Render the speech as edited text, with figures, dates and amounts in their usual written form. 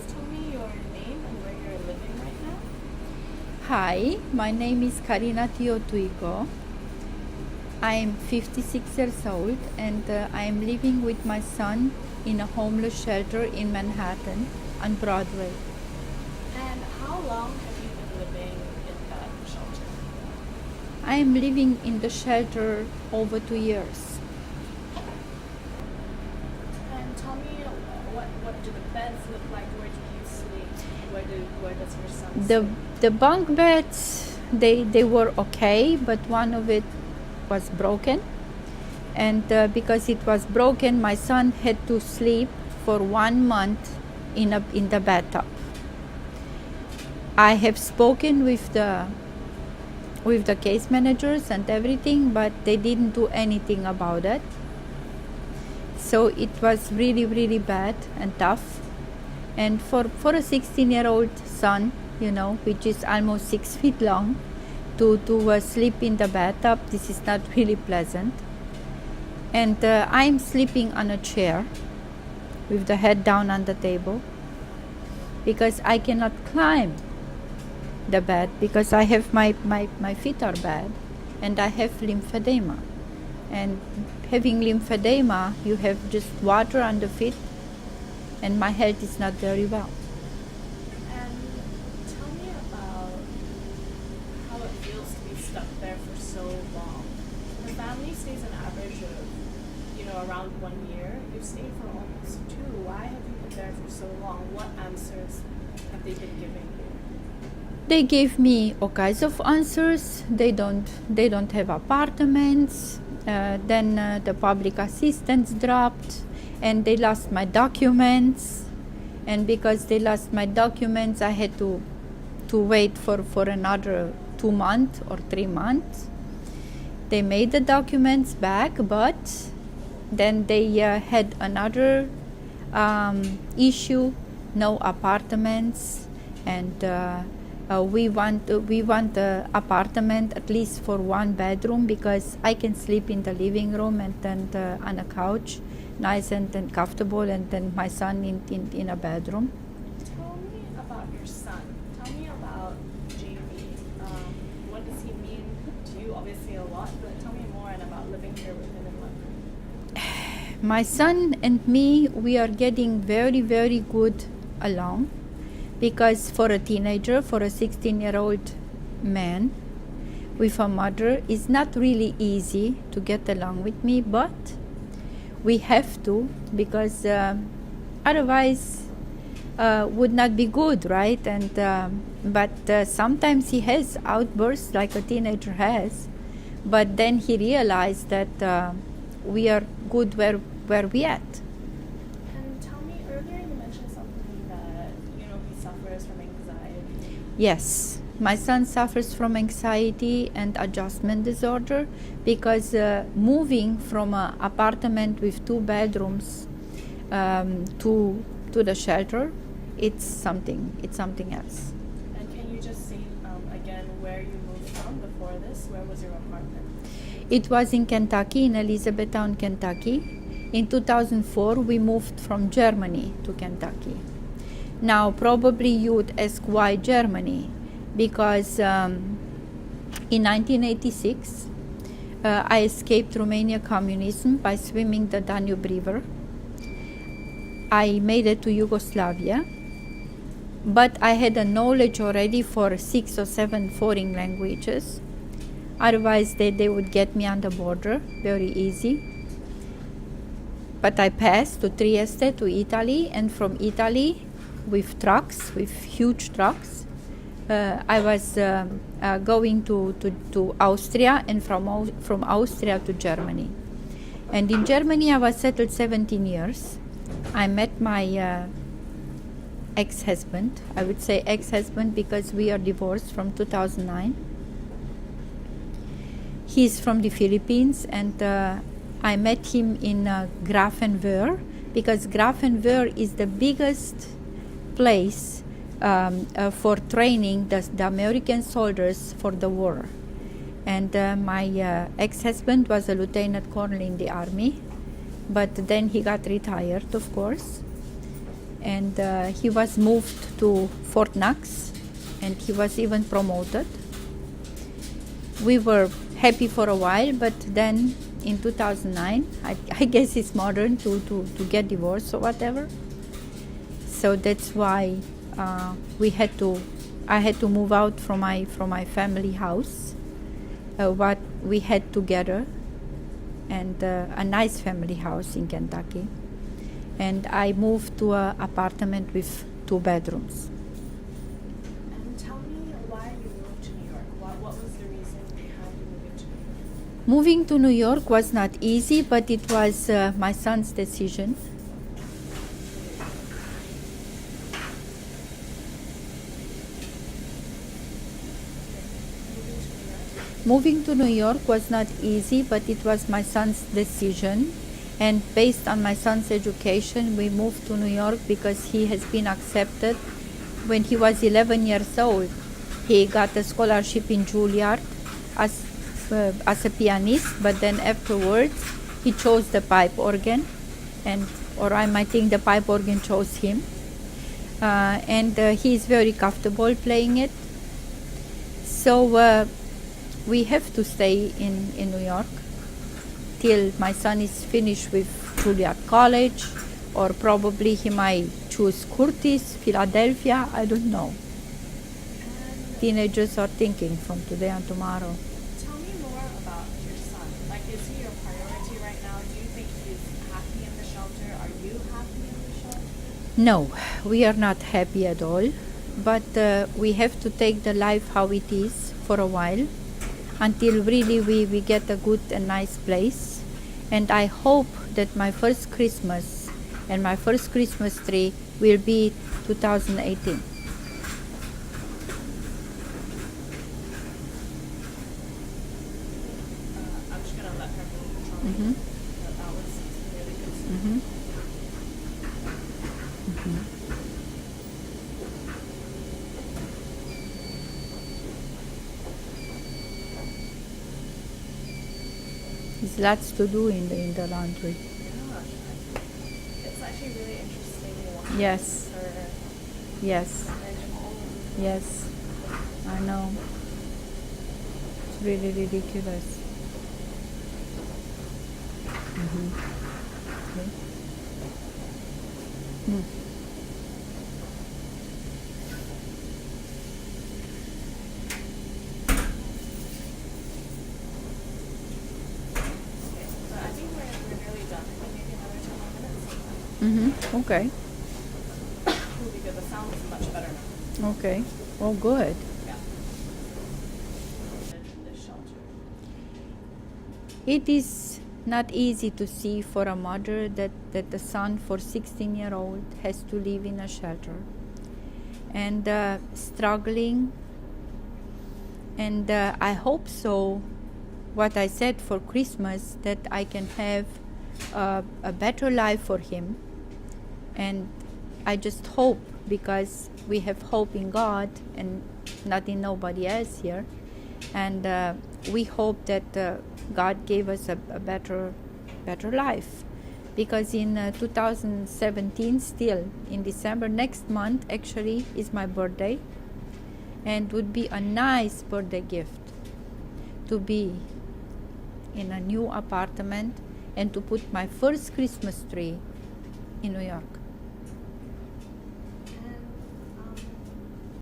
tell me your name and where you're living right now? Hi, my name is Carina Interview. I am 56 years old and I am living with my son in a homeless shelter in Manhattan on Broadway. And how long have you been living in that shelter? I am living in the shelter over 2 years. And tell me what do the beds look like? Where do you sleep? Where does your son sleep? The bunk beds, they were okay, but one of it was broken. And because it was broken, my son had to sleep for 1 month in the bathtub. I have spoken with the case managers and everything, but they didn't do anything about it. So it was really, really bad and tough. And for a 16-year-old son, which is almost 6 feet long, to sleep in the bathtub, this is not really pleasant. And I'm sleeping on a chair with the head down on the table because I cannot climb the bed because I have my feet are bad and I have lymphedema. And having lymphedema, you have just water on the feet and my health is not very well. And tell me about how it feels to be stuck there for so long. The family stays an average of, around 1 year. You've stayed for almost 2. Why have you been there for so long? What answers have they been giving you? They gave me all kinds of answers. They don't have apartments. Then the public assistance dropped, and they lost my documents. And because they lost my documents, I had to wait for another 2 months or 3 months. They made the documents back, but then they had another issue: no apartments, and we want the apartment at least for 1 bedroom because I can sleep in the living room and then on a couch, nice and comfortable, and then my son in a bedroom. Tell me about your son. Tell me about JB. What does he mean to you? Obviously a lot, but tell me more and about living here with him in London. My son and me, we are getting very, very good along. Because for a teenager, for a 16-year-old man with a mother, it's not really easy to get along with me, but we have to because otherwise would not be good, right? And but sometimes he has outbursts like a teenager has, but then he realized that we are good where we at. Yes, my son suffers from anxiety and adjustment disorder because moving from an apartment with 2 bedrooms to the shelter, it's something else. And can you just say again where you moved from before this? Where was your apartment? It was in Kentucky, in Elizabethtown, Kentucky. In 2004, we moved from Germany to Kentucky. Now, probably you would ask why Germany, because in 1986, I escaped Romania communism by swimming the Danube River. I made it to Yugoslavia, but I had a knowledge already for 6 or 7 foreign languages. Otherwise, they would get me on the border very easy. But I passed to Trieste, to Italy, and from Italy, with trucks, with huge trucks. I was going to Austria, and from Austria to Germany. And in Germany, I was settled 17 years. I met my ex-husband. I would say ex-husband because we are divorced from 2009. He's from the Philippines, and I met him in Grafenwöhr because Grafenwöhr is the biggest place for training the American soldiers for the war. And my ex-husband was a lieutenant colonel in the army, but then he got retired, of course. and he was moved to Fort Knox, and he was even promoted. We were happy for a while, but then in 2009, I guess it's modern to get divorced or whatever. So that's why I had to move out from my family house, what we had together, and a nice family house in Kentucky. And I moved to an apartment with 2 bedrooms. And tell me why you moved to New York. What was the reason behind you moving to New York? Moving to New York was not easy, but it was my son's decision. Moving to New York was not easy, but it was my son's decision. And based on my son's education, we moved to New York because he has been accepted when he was 11 years old. He got a scholarship in Juilliard as a pianist, but then afterwards he chose the pipe organ, or I might think the pipe organ chose him. And he is very comfortable playing it. So we have to stay in New York till my son is finished with Juilliard College, or probably he might choose Curtis, Philadelphia, I don't know. Teenagers are thinking from today and tomorrow. Tell me more about your son. Like, is he your priority right now? Do you think he's happy in the shelter? Are you happy in the shelter? No, we are not happy at all, but we have to take the life how it is for a while, until really we get a good and nice place. And I hope that my first Christmas and my first Christmas tree will be 2018. I'm just going to let her tell me Mm-hmm. that was really good stuff. Mm-hmm. Mm-hmm. There's lots to do in the laundry. Yeah, it's actually really interesting watching Yes. her Yes. manage home. Yes. I know. It's really ridiculous. Mm-hmm. Okay. Mm. But I think we're nearly done. I think maybe another 10 more minutes. Mm-hmm. Okay. Ooh, because the sound is much better now. Okay. Oh, good. Yeah. The shelter. It is not easy to see for a mother that the son for 16-year-old has to live in a shelter and struggling. And I hope so, what I said for Christmas, that I can have a better life for him. And I just hope, because we have hope in God and not in nobody else here. And we hope that God gave us a better life. Because in 2017, still in December, next month actually is my birthday. And would be a nice birthday gift to be in a new apartment and to put my first Christmas tree in New York.